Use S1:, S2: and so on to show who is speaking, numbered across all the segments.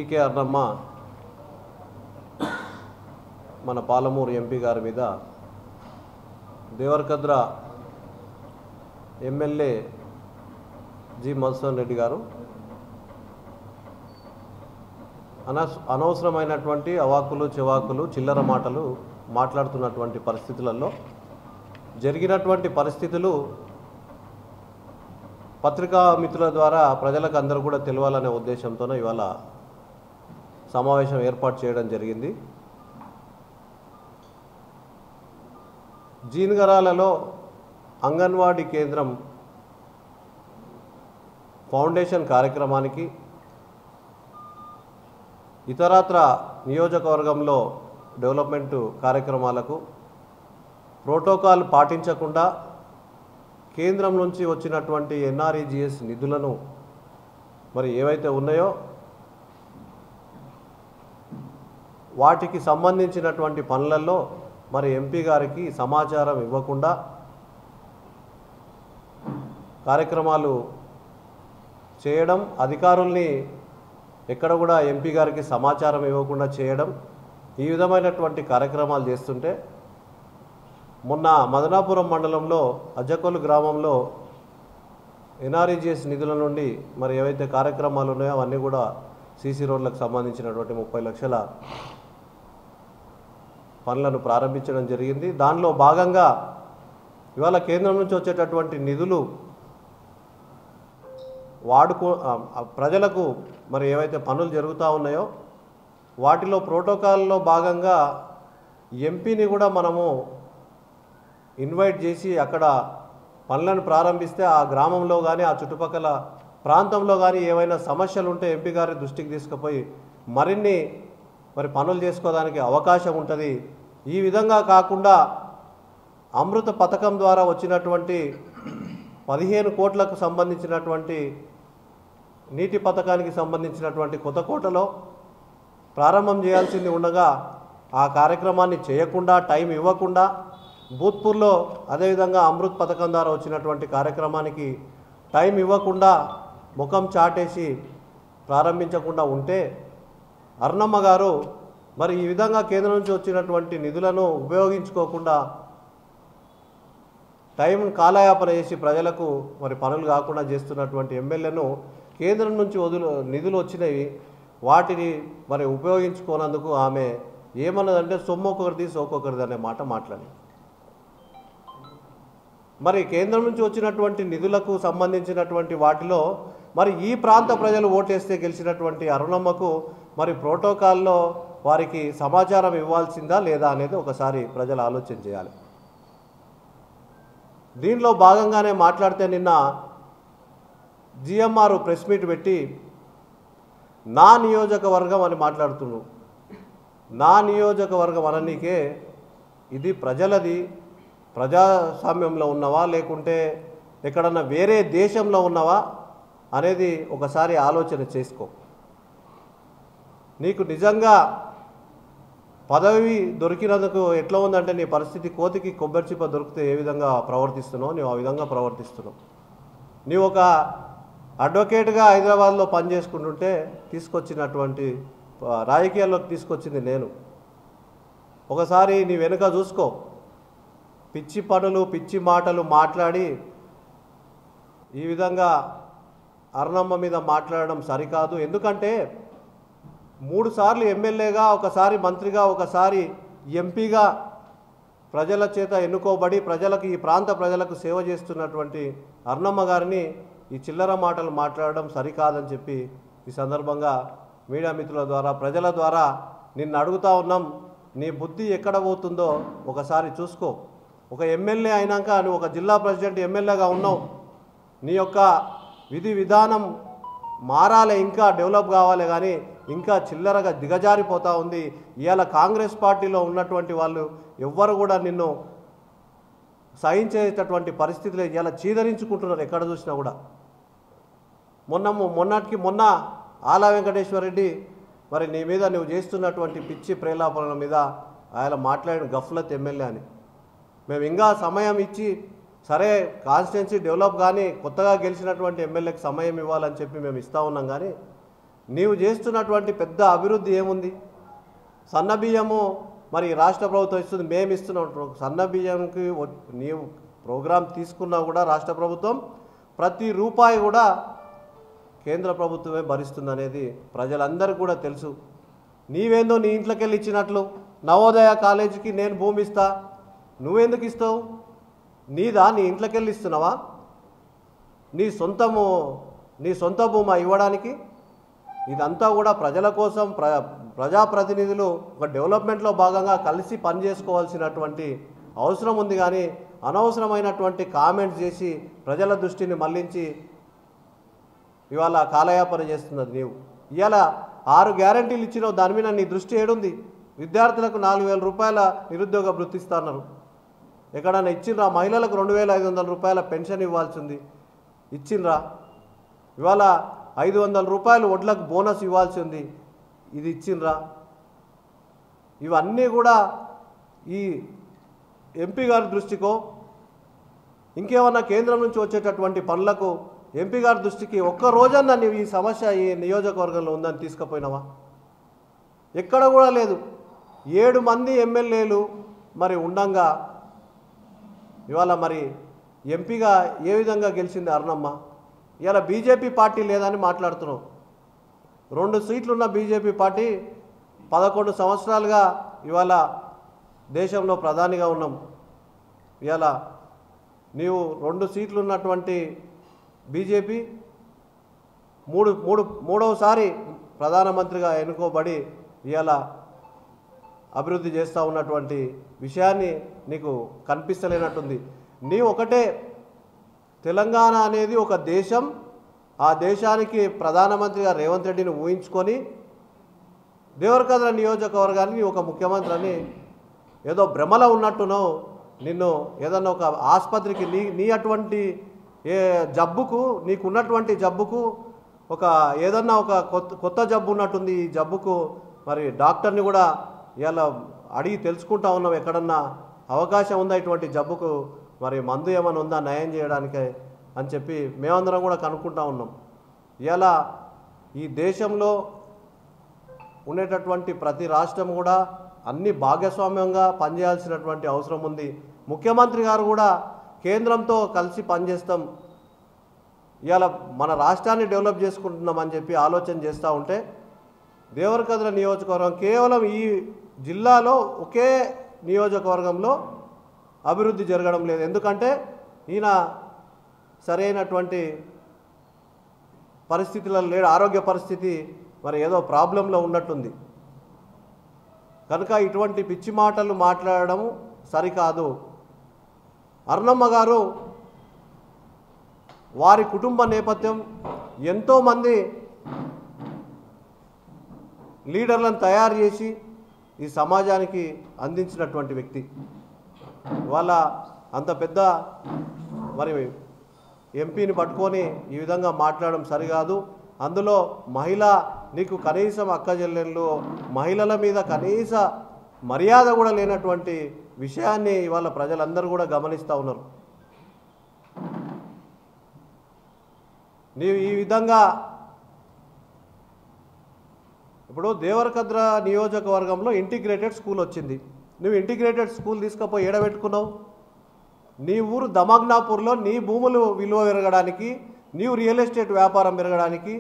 S1: DK అర్ణమ్మ మన Palamuru MP గారి మీద దేవరకద్ర ఎమ్మెల్యే జి మధుసూదన్ రెడ్డి గారు అనవసరమైనటువంటి అవాకులు చెవాకులు చిల్లర మాటలు మాట్లాడుతున్నటువంటి పరిస్థితులలో జరిగినటువంటి పరిస్థితులు పత్రికా మిత్రుల ద్వారా ప్రజలకు అందరూ కూడా తెలియాలనే ఉద్దేశంతోనే ఇవాళ సమావేశం ఏర్పాటు చేయడం జరిగింది. జీన్గరాలలో అంగన్వాడీ కేంద్రం ఫౌండేషన్ కార్యక్రమానికి ఇతరత్ర నియోజకవర్గంలో డెవలప్మెంట్ కార్యక్రమాలకు ప్రోటోకాల్ పాటించకుండా కేంద్రం నుంచి వచ్చినటువంటి ఎన్ఆర్ఈజీఎస్ నిధులను మరి ఏవైతే ఉన్నాయో వాటికి సంబంధించినటువంటి పనులలో మరి ఎంపీ గారికి సమాచారం ఇవ్వకుండా కార్యక్రమాలు చేయడం, అధికారుల్ని ఎక్కడ కూడా ఎంపీ గారికి సమాచారం ఇవ్వకుండా చేయడం, ఈ విధమైనటువంటి కార్యక్రమాలు చేస్తుంటే మొన్న మదనాపురం మండలంలో అజ్జకొల్లు గ్రామంలో ఎన్ఆర్ఈజీఎస్ నిధుల నుండి మరి ఏవైతే కార్యక్రమాలు ఉన్నాయో అవన్నీ కూడా సీసీ రోడ్లకు సంబంధించినటువంటి 30 లక్షల పనులను ప్రారంభించడం జరిగింది. దానిలో భాగంగా ఇవాళ కేంద్రం నుంచి వచ్చేటటువంటి నిధులు ప్రజలకు మరి ఏవైతే పనులు జరుగుతూ ఉన్నాయో వాటిలో ప్రోటోకాల్లో భాగంగా ఎంపీని కూడా మనము ఇన్వైట్ చేసి అక్కడ పనులను ప్రారంభిస్తే ఆ గ్రామంలో కానీ ఆ చుట్టుపక్కల ప్రాంతంలో కానీ ఏవైనా సమస్యలు ఉంటే ఎంపీ గారి దృష్టికి తీసుకుపోయి మరిన్ని మరి పనులు చేసుకోవడానికి అవకాశం ఉంటుంది. ఈ విధంగా కాకుండా అమృత పథకం ద్వారా వచ్చినటువంటి 15 కోట్లకు సంబంధించినటువంటి నీటి పథకానికి సంబంధించినటువంటి కొత్తకోటలో ప్రారంభం చేయాల్సింది ఉండగా ఆ కార్యక్రమాన్ని చేయకుండా టైం ఇవ్వకుండా భూత్పూర్లో అదేవిధంగా అమృత్ పథకం ద్వారా వచ్చినటువంటి కార్యక్రమానికి టైం ఇవ్వకుండా ముఖం చాటేసి ప్రారంభించకుండా ఉంటే అర్ణమ్మ గారు మరి ఈ విధంగా కేంద్రం నుంచి వచ్చినటువంటి నిధులను ఉపయోగించుకోకుండా టైం కాలయాపన చేసి ప్రజలకు మరి పనులు కాకుండా చేస్తున్నటువంటి ఎమ్మెల్యేను కేంద్రం నుంచి నిధులు వచ్చినవి వాటిని మరి ఉపయోగించుకోనందుకు ఆమె ఏమన్నదంటే సొమ్మొక్కొక్కరిది సోకొక్కరిది అనే మాట మాట్లాడి మరి కేంద్రం నుంచి వచ్చినటువంటి నిధులకు సంబంధించినటువంటి వాటిలో మరి ఈ ప్రాంత ప్రజలు ఓటేస్తే గెలిచినటువంటి అరుణమ్మకు మరి ప్రోటోకాల్లో వారికి సమాచారం ఇవ్వాల్సిందా లేదా అనేది ఒకసారి ప్రజలు ఆలోచన చేయాలి. దీనిలో భాగంగానే మాట్లాడితే నిన్న జిఎంఆర్ ప్రెస్ మీట్ పెట్టి నా నియోజకవర్గం అని మాట్లాడుతున్నాను. నా నియోజకవర్గం అననీకే ఇది ప్రజలది, ప్రజాస్వామ్యంలో ఉన్నవా లేకుంటే ఎక్కడన్నా వేరే దేశంలో ఉన్నవా అనేది ఒకసారి ఆలోచన చేసుకో. నీకు నిజంగా పదవి దొరికినందుకు ఎట్లా ఉందంటే నీ పరిస్థితి కోతికి కొబ్బరి చిప్ప దొరికితే ఏ విధంగా ప్రవర్తిస్తున్నావు నీవు ఆ విధంగా ప్రవర్తిస్తున్నావు. నీవు ఒక అడ్వకేట్గా హైదరాబాద్లో పనిచేసుకుంటుంటే తీసుకొచ్చినటువంటి రాజకీయాల్లోకి తీసుకొచ్చింది నేను. ఒకసారి నీ వెనుక చూసుకో. పిచ్చి పనులు పిచ్చి మాటలు మాట్లాడి ఈ విధంగా అరుణమ్మ మీద మాట్లాడడం సరికాదు. ఎందుకంటే 3 సార్లు ఎమ్మెల్యేగా, ఒకసారి మంత్రిగా, ఒకసారి ఎంపీగా ప్రజల చేత ఎన్నుకోబడి ప్రజలకు ఈ ప్రాంత ప్రజలకు సేవ చేస్తున్నటువంటి అరుణమ్మ గారిని ఈ చిల్లర మాటలు మాట్లాడడం సరికాదని చెప్పి ఈ సందర్భంగా మీడియా మిత్రుల ద్వారా ప్రజల ద్వారా నిన్ను అడుగుతా ఉన్నాం. నీ బుద్ధి ఎక్కడ పోతుందో ఒకసారి చూసుకో. ఒక ఎమ్మెల్యే అయినాక నువ్వు ఒక జిల్లా ప్రెసిడెంట్ ఎమ్మెల్యేగా ఉన్నావు. నీ యొక్క విధి విధానం మారాలి, ఇంకా డెవలప్ కావాలి, కానీ ఇంకా చిల్లరగా దిగజారిపోతూ ఉంది. ఇవాళ కాంగ్రెస్ పార్టీలో ఉన్నటువంటి వాళ్ళు ఎవ్వరు కూడా నిన్ను సహించేటటువంటి పరిస్థితులు ఇవాళ చీదరించుకుంటున్నారు ఎక్కడ చూసినా కూడా. మొన్న ఆలా వెంకటేశ్వర రెడ్డి మరి నీ మీద నువ్వు చేస్తున్నటువంటి పిచ్చి ప్రేలాపనల మీద ఆయన మాట్లాడిన గఫ్లత్ ఎమ్మెల్యే అని మేము ఇంకా సమయం ఇచ్చి సరే కాన్స్టిట్యున్సీ డెవలప్ కానీ కొత్తగా గెలిచినటువంటి ఎమ్మెల్యేకి సమయం ఇవ్వాలని చెప్పి మేము ఇస్తూ ఉన్నాం. కానీ నీవు చేస్తున్నటువంటి పెద్ద అభివృద్ధి ఏముంది? సన్న బియ్యము మరి రాష్ట్ర ప్రభుత్వం ఇస్తుంది, మేము ఇస్తున్నాం. సన్న బియ్యంకి నీవు ప్రోగ్రాం తీసుకున్నా కూడా రాష్ట్ర ప్రభుత్వం ప్రతి రూపాయి కూడా కేంద్ర ప్రభుత్వమే భరిస్తుంది అనేది ప్రజలందరికీ కూడా తెలుసు. నీవేందో నీ ఇంట్లోకి వెళ్ళి ఇచ్చినట్లు నవోదయ కాలేజీకి నేను భూమి ఇస్తా, నువ్వెందుకు ఇస్తావు? నీదా నీ ఇంట్లోకి వెళ్ళి ఇస్తున్నావా? నీ సొంత భూమా ఇవ్వడానికి? ఇదంతా కూడా ప్రజల కోసం ప్రజాప్రతినిధులు ఒక డెవలప్మెంట్లో భాగంగా కలిసి పనిచేసుకోవాల్సినటువంటి అవసరం ఉంది. కానీ అనవసరమైనటువంటి కామెంట్స్ చేసి ప్రజల దృష్టిని మళ్లించి ఇవాళ కాలయాపన చేస్తున్నది నీవు. ఇవాళ 6 గ్యారంటీలు ఇచ్చినావు, దాని మీద నీ దృష్టి ఏడుంది? విద్యార్థులకు 4,000 రూపాయల నిరుద్యోగ భృతి ఇస్తున్నారు, ఎక్కడన్నా ఇచ్చిండ్రా? మహిళలకు 2,500 రూపాయల పెన్షన్ ఇవ్వాల్సింది, ఇచ్చిండ్రా? ఇవాళ 500 రూపాయలు వడ్లకు బోనస్ ఇవ్వాల్సింది, ఇది ఇచ్చిండ్రా? ఇవన్నీ కూడా ఈ ఎంపీ గారి దృష్టికో ఇంకేమన్నా కేంద్రం నుంచి వచ్చేటటువంటి పనులకు ఎంపీ గారి దృష్టికి ఒక్క రోజన్నా నీవు ఈ సమస్య ఈ నియోజకవర్గంలో ఉందని తీసుకుపోయినావా? ఎక్కడ కూడా లేదు. 7 మంది ఎమ్మెల్యేలు మరి ఉండంగా ఇవాళ మరి ఎంపీగా ఏ విధంగా గెలిచింది అరుణమ్మ? ఇవాళ బీజేపీ పార్టీ లేదని మాట్లాడుతున్నావు. 2 సీట్లున్న బీజేపీ పార్టీ 11 సంవత్సరాలుగా ఇవాళ దేశంలో ప్రధానిగా ఉన్నాం. ఇవాళ నీవు 2 సీట్లు ఉన్నటువంటి బీజేపీ మూడవసారి ప్రధానమంత్రిగా ఎన్నుకోబడి ఇవాళ అభివృద్ధి చేస్తూ ఉన్నటువంటి విషయాన్ని నీకు కనిపిస్తలేనట్టుంది. నీ ఒకటే తెలంగాణ అనేది ఒక దేశం, ఆ దేశానికి ప్రధానమంత్రిగా రేవంత్ రెడ్డిని ఊహించుకొని దేవరకద్ర నియోజకవర్గానికి ఒక ముఖ్యమంత్రి అని ఏదో భ్రమలో ఉన్నట్టునో నిన్ను ఏదన్నా ఒక ఆసుపత్రికి నీ అటువంటి జబ్బుకు నీకున్నటువంటి జబ్బుకు ఒక ఏదన్నా ఒక కొత్త జబ్బు ఉన్నట్టుంది. ఈ జబ్బుకు మరి డాక్టర్ని కూడా ఇలా అడిగి తెలుసుకుంటా ఉన్నాం, ఎక్కడన్నా అవకాశం ఉందా ఇటువంటి జబ్బుకు మరి మందు ఏమైనా ఉందా నయం చేయడానికే అని చెప్పి మేమందరం కూడా కనుక్కుంటా ఉన్నాం. ఇలా ఈ దేశంలో ఉండేటటువంటి ప్రతి రాష్ట్రం కూడా అన్ని భాగస్వామ్యంగా పనిచేయాల్సినటువంటి అవసరం ఉంది. ముఖ్యమంత్రి గారు కూడా కేంద్రంతో కలిసి పనిచేస్తాం, ఇవాళ మన రాష్ట్రాన్ని డెవలప్ చేసుకుంటున్నామని చెప్పి ఆలోచన చేస్తూ ఉంటే దేవరకద్ర నియోజకవర్గం కేవలం ఈ జిల్లాలో ఒకే నియోజకవర్గంలో అభివృద్ధి జరగడం లేదు. ఎందుకంటే ఈయన సరైనటువంటి పరిస్థితులలో లేడు, ఆరోగ్య పరిస్థితి మరి ఏదో ప్రాబ్లంలో ఉన్నట్టుంది. కనుక ఇటువంటి పిచ్చి మాటలు మాట్లాడడం సరికాదు. అరుణమ్మ గారు వారి కుటుంబ నేపథ్యం ఎంతోమంది లీడర్లను తయారు చేసి ఈ సమాజానికి అందించినటువంటి వ్యక్తి. వాళ్ళ అంత పెద్ద మరి ఎంపీని పట్టుకొని ఈ విధంగా మాట్లాడడం సరికాదు. అందులో నీకు కనీసం అక్క చెల్లెళ్ళు మహిళల మీద కనీస మర్యాద కూడా లేనటువంటి విషయాన్ని ఇవాళ ప్రజలందరూ కూడా గమనిస్తూ ఉన్నారు. నీవు ఈ విధంగా ఇప్పుడు దేవరకద్ర నియోజకవర్గంలో ఇంటిగ్రేటెడ్ స్కూల్ వచ్చింది. నువ్వు ఇంటిగ్రేటెడ్ స్కూల్ తీసుకుపోయి ఏడబెట్టుకున్నావు? నీ ఊరు దమగ్నాపూర్లో నీ భూములు విలువ పెరగడానికి, నీవు రియల్ ఎస్టేట్ వ్యాపారం పెరగడానికి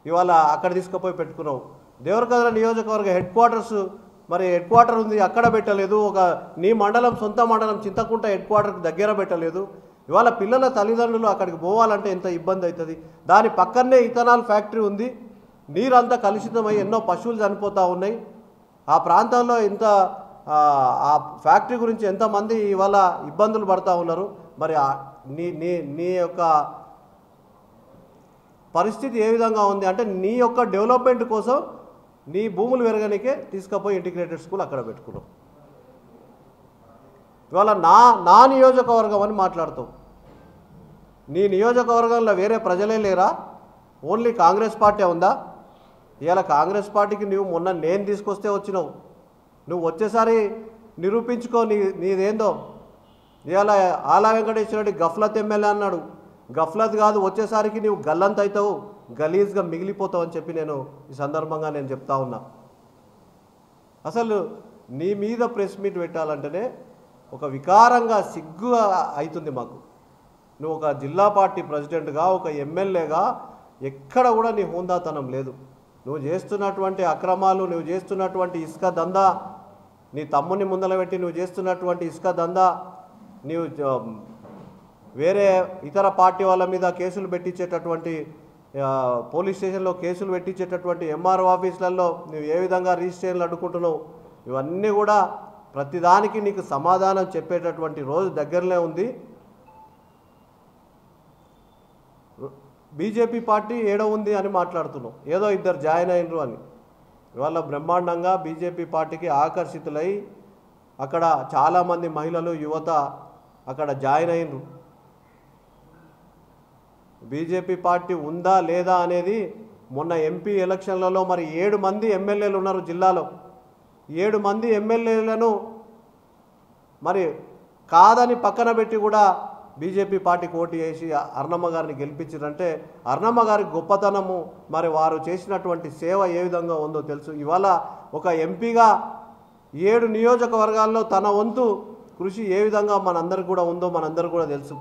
S1: ఇవాళ అక్కడ తీసుకుపోయి పెట్టుకున్నావు. దేవరకద్ర నియోజకవర్గ హెడ్ క్వార్టర్ ఉంది, అక్కడ పెట్టలేదు. నీ మండలం సొంత మండలం చింతకుంట హెడ్ క్వార్టర్కి దగ్గర పెట్టలేదు. ఇవాళ పిల్లల తల్లిదండ్రులు అక్కడికి పోవాలంటే ఎంత ఇబ్బంది అవుతుంది. దాని పక్కనే ఇథనాల్ ఫ్యాక్టరీ ఉంది, నీరంతా కలుషితమై ఎన్నో పశువులు చనిపోతూ ఉన్నాయి. ఆ ప్రాంతంలో ఆ ఫ్యాక్టరీ గురించి ఎంతమంది ఇవాళ ఇబ్బందులు పడుతూ ఉన్నారు. మరి నీ యొక్క పరిస్థితి ఏ విధంగా ఉంది అంటే నీ యొక్క డెవలప్మెంట్ కోసం నీ భూములు పెరగనికే తీసుకుపోయి ఇంటిగ్రేటెడ్ స్కూల్ అక్కడ పెట్టుకున్నావు. ఇవాళ నా నియోజకవర్గం అని మాట్లాడుతావు. నీ నియోజకవర్గంలో వేరే ప్రజలే లేరా? ఓన్లీ కాంగ్రెస్ పార్టీ ఉందా? ఇవాళ కాంగ్రెస్ పార్టీకి మొన్న నేను తీసుకొస్తే వచ్చినావు. నువ్వు వచ్చేసారి నిరూపించుకో నీదేందో. ఇవాళ ఆలా వెంకటేశ్వర రెడ్డి గఫ్లత్ ఎమ్మెల్యే అన్నాడు. గఫ్లత్ కాదు, వచ్చేసరికి నువ్వు గల్లంత అవుతావు. గలీజ్గా మిగిలిపోతావని చెప్పి నేను ఈ సందర్భంగా నేను చెప్తా ఉన్నా. అసలు నీ మీద ప్రెస్ మీట్ పెట్టాలంటేనే ఒక వికారంగా సిగ్గు అవుతుంది మాకు. నువ్వు ఒక జిల్లా పార్టీ ప్రెసిడెంట్గా, ఒక ఎమ్మెల్యేగా ఎక్కడ కూడా నీ హోందాతనం లేదు. నువ్వు చేస్తున్నటువంటి అక్రమాలు, నువ్వు చేస్తున్నటువంటి ఇసుక దందా, నీ తమ్ముని ముందల పెట్టి నువ్వు చేస్తున్నటువంటి ఇసుక దందా, నీవు వేరే ఇతర పార్టీ వాళ్ళ మీద కేసులు పెట్టించేటటువంటి పోలీస్ స్టేషన్లో కేసులు పెట్టించేటటువంటి ఎంఆర్ఓ ఆఫీసులలో నువ్వు ఏ విధంగా రిజిస్ట్రేషన్లు అడ్డుకుంటున్నావు, ఇవన్నీ కూడా ప్రతిదానికి నీకు సమాధానం చెప్పేటటువంటి రోజు దగ్గరలో ఉంది. బీజేపీ పార్టీ ఏడో ఉంది అని మాట్లాడుతున్నావు, ఏదో ఇద్దరు జాయిన్ అయినరు అని. ఇవాళ బ్రహ్మాండంగా బీజేపీ పార్టీకి ఆకర్షితులై అక్కడ చాలామంది మహిళలు, యువత అక్కడ జాయిన్ అయినరు. బీజేపీ పార్టీ ఉందా లేదా అనేది మొన్న ఎంపీ ఎలక్షన్లలో మరి 7 మంది ఎమ్మెల్యేలు ఉన్నారు జిల్లాలో. 7 మంది ఎమ్మెల్యేలను మరి కాదని పక్కన పెట్టి కూడా బీజేపీ పార్టీకి ఓటు వేసి అర్ణమ్మ గారిని గెలిపించారంటే అర్ణమ్మ గారి గొప్పతనము, మరి వారు చేసినటువంటి సేవ ఏ విధంగా ఉందో తెలుసు. ఇవాళ ఒక ఎంపీగా 7 నియోజకవర్గాల్లో తన వంతు కృషి ఏ విధంగా మనందరికి కూడా ఉందో మనందరికీ కూడా తెలుసు.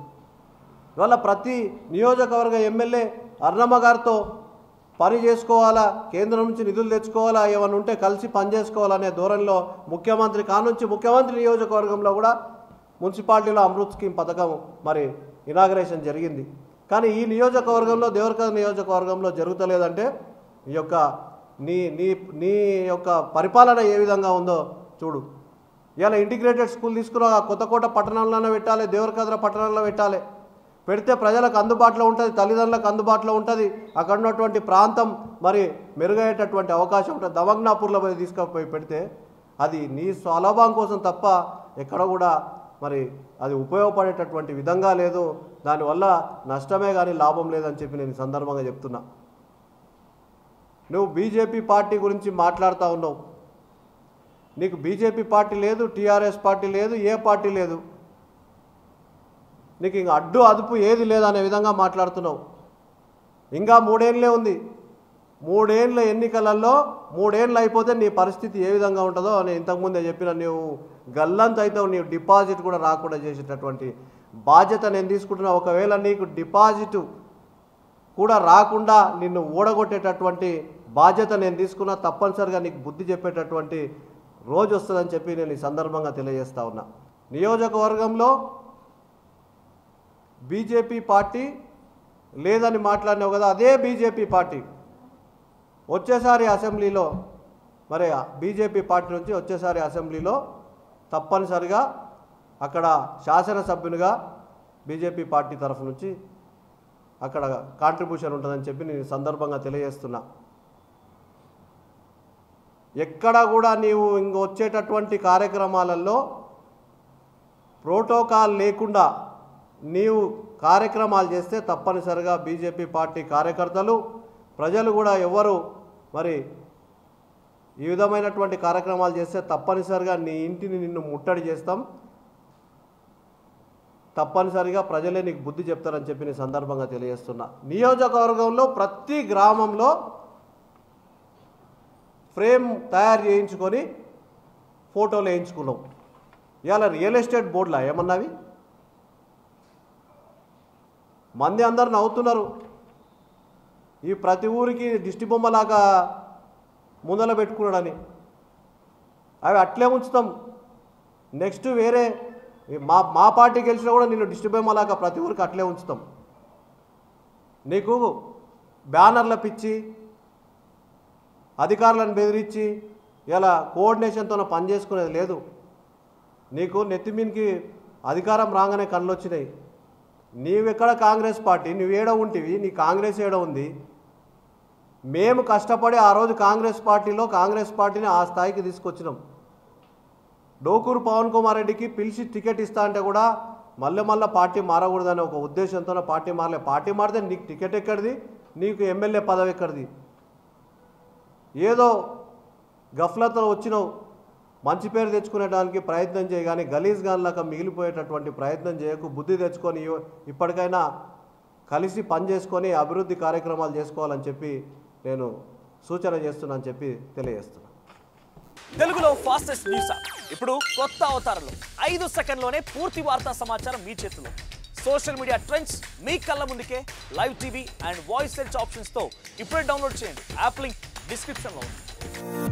S1: ఇవాళ ప్రతి నియోజకవర్గ ఎమ్మెల్యే అర్ణమ్మ గారితో పని చేసుకోవాలా, కేంద్రం నుంచి నిధులు తెచ్చుకోవాలా, ఏమైనా ఉంటే కలిసి పని చేసుకోవాలనే ధోరణిలో ముఖ్యమంత్రి కానుంచి ముఖ్యమంత్రి నియోజకవర్గంలో కూడా మున్సిపాలిటీలో అమృత్ స్కీమ్ పథకం మరి ఇనాగరేషన్ జరిగింది. కానీ ఈ నియోజకవర్గంలో, దేవరకథ నియోజకవర్గంలో జరుగుతలేదంటే ఈ యొక్క నీ నీ నీ యొక్క పరిపాలన ఏ విధంగా ఉందో చూడు. ఇలా ఇంటిగ్రేటెడ్ స్కూల్ తీసుకురా, కొత్తకోట పట్టణంలోనే పెట్టాలి, దేవరకథ పట్టణంలో పెట్టాలి. పెడితే ప్రజలకు అందుబాటులో ఉంటుంది, తల్లిదండ్రులకు అందుబాటులో ఉంటుంది, అక్కడ ఉన్నటువంటి ప్రాంతం మరి మెరుగయ్యేటటువంటి అవకాశం ఉంటుంది. దమగ్నాపూర్లో పోయి తీసుకుపోయి పెడితే అది నీ స్వలాభం కోసం తప్ప ఎక్కడ కూడా మరి అది ఉపయోగపడేటటువంటి విధంగా లేదు. దానివల్ల నష్టమే కానీ లాభం లేదని చెప్పి నేను సందర్భంగా చెప్తున్నా. నువ్వు బీజేపీ పార్టీ గురించి మాట్లాడుతూ ఉన్నావు. నీకు బీజేపీ పార్టీ లేదు, టీఆర్ఎస్ పార్టీ లేదు, ఏ పార్టీ లేదు, నీకు ఇంకా అడ్డు అదుపు ఏది లేదనే విధంగా మాట్లాడుతున్నావు. ఇంకా 3 ఏళ్ళే ఉంది. 3 ఏళ్ళ ఎన్నికలలో 3 ఏళ్ళు అయిపోతే నీ పరిస్థితి ఏ విధంగా ఉంటుందో అని ఇంతకుముందే చెప్పిన, నీవు గల్లంత అయితే నీవు డిపాజిట్ కూడా రాకుండా చేసేటటువంటి బాధ్యత నేను తీసుకుంటున్నా. ఒకవేళ నీకు డిపాజిట్ కూడా రాకుండా నిన్ను ఓడగొట్టేటటువంటి బాధ్యత నేను తీసుకున్నా. తప్పనిసరిగా నీకు బుద్ధి చెప్పేటటువంటి రోజు వస్తుందని చెప్పి నేను ఈ సందర్భంగా తెలియజేస్తా ఉన్నా. నియోజకవర్గంలో బీజేపీ పార్టీ లేదని మాట్లాడినావు కదా, అదే బీజేపీ పార్టీ వచ్చేసారి అసెంబ్లీలో మరి బీజేపీ పార్టీ నుంచి వచ్చేసారి అసెంబ్లీలో తప్పనిసరిగా అక్కడ శాసనసభ్యునిగా బీజేపీ పార్టీ తరఫు నుంచి అక్కడ కాంట్రిబ్యూషన్ ఉంటుందని చెప్పి నేను సందర్భంగా తెలియజేస్తున్నా. ఎక్కడ కూడా నీవు ఇంక వచ్చేటటువంటి కార్యక్రమాలలో ప్రోటోకాల్ లేకుండా నీవు కార్యక్రమాలు చేస్తే తప్పనిసరిగా బీజేపీ పార్టీ కార్యకర్తలు, ప్రజలు కూడా ఎవరు మరి ఈ విధమైనటువంటి కార్యక్రమాలు చేస్తే తప్పనిసరిగా నీ ఇంటిని నిన్ను ముట్టడి చేస్తాం. తప్పనిసరిగా ప్రజలే నీకు బుద్ధి చెప్తారని చెప్పి నేను సందర్భంగా తెలియజేస్తున్నా. నియోజకవర్గంలో ప్రతి గ్రామంలో ఫ్రేమ్ తయారు చేయించుకొని ఫోటోలు వేయించుకున్నాం. ఇవాళ రియల్ ఎస్టేట్ బోర్డులా ఏమన్నావి? మంది అందరు నవ్వుతున్నారు. ఈ ప్రతి ఊరికి దిష్టి బొమ్మలాగా ముందల పెట్టుకున్నాడని. అవి అట్లే ఉంచుతాం. నెక్స్ట్ వేరే మా పార్టీ గెలిచినా కూడా నిన్ను దిష్టి బొమ్మలాగా ప్రతి ఊరికి అట్లే ఉంచుతాం. నీకు బ్యానర్ల పిచ్చి, అధికారులను బెదిరించి ఇలా కోఆర్డినేషన్తో పని చేసుకునేది లేదు. నీకు నెత్తిమీనికి అధికారం రాగానే కళ్ళు వచ్చినాయి. నీవెక్కడ కాంగ్రెస్ పార్టీ, నువ్వేడో ఉంటివి, నీ కాంగ్రెస్ ఏడో ఉంది. మేము కష్టపడి ఆ రోజు కాంగ్రెస్ పార్టీని ఆ స్థాయికి తీసుకొచ్చినాం. డోకూరు పవన్ కుమార్ రెడ్డికి పిలిచి టికెట్ ఇస్తా అంటే కూడా మళ్ళీ పార్టీ మారకూడదనే ఒక ఉద్దేశంతో పార్టీ మారలే. పార్టీ మారితే నీకు టికెట్ ఎక్కడిది, నీకు ఎమ్మెల్యే పదవి ఎక్కడిది? ఏదో గఫ్లతో వచ్చినావు, మంచి పేరు తెచ్చుకునేటానికి ప్రయత్నం చేయి, కానీ గలీజ్ గాన్లాగా మిగిలిపోయేటటువంటి ప్రయత్నం చేయకు. బుద్ధి తెచ్చుకొని ఇప్పటికైనా కలిసి పని చేసుకొని అభివృద్ధి కార్యక్రమాలు చేసుకోవాలని చెప్పి నేను సూచన చేస్తున్నానని చెప్పి తెలియజేస్తున్నాను.
S2: తెలుగులో ఫాస్టెస్ట్ న్యూస్ యాప్ ఇప్పుడు కొత్త అవతారంలో 5 సెకండ్లోనే పూర్తి వార్తా సమాచారం మీ చేతిలో. సోషల్ మీడియా ట్రెండ్స్ మీ కళ్ళ ముందుకే live TV and voice search ఆప్షన్స్తో ఇప్పుడే డౌన్లోడ్ చేయండి. యాప్ లింక్ డిస్క్రిప్షన్లో ఉంది.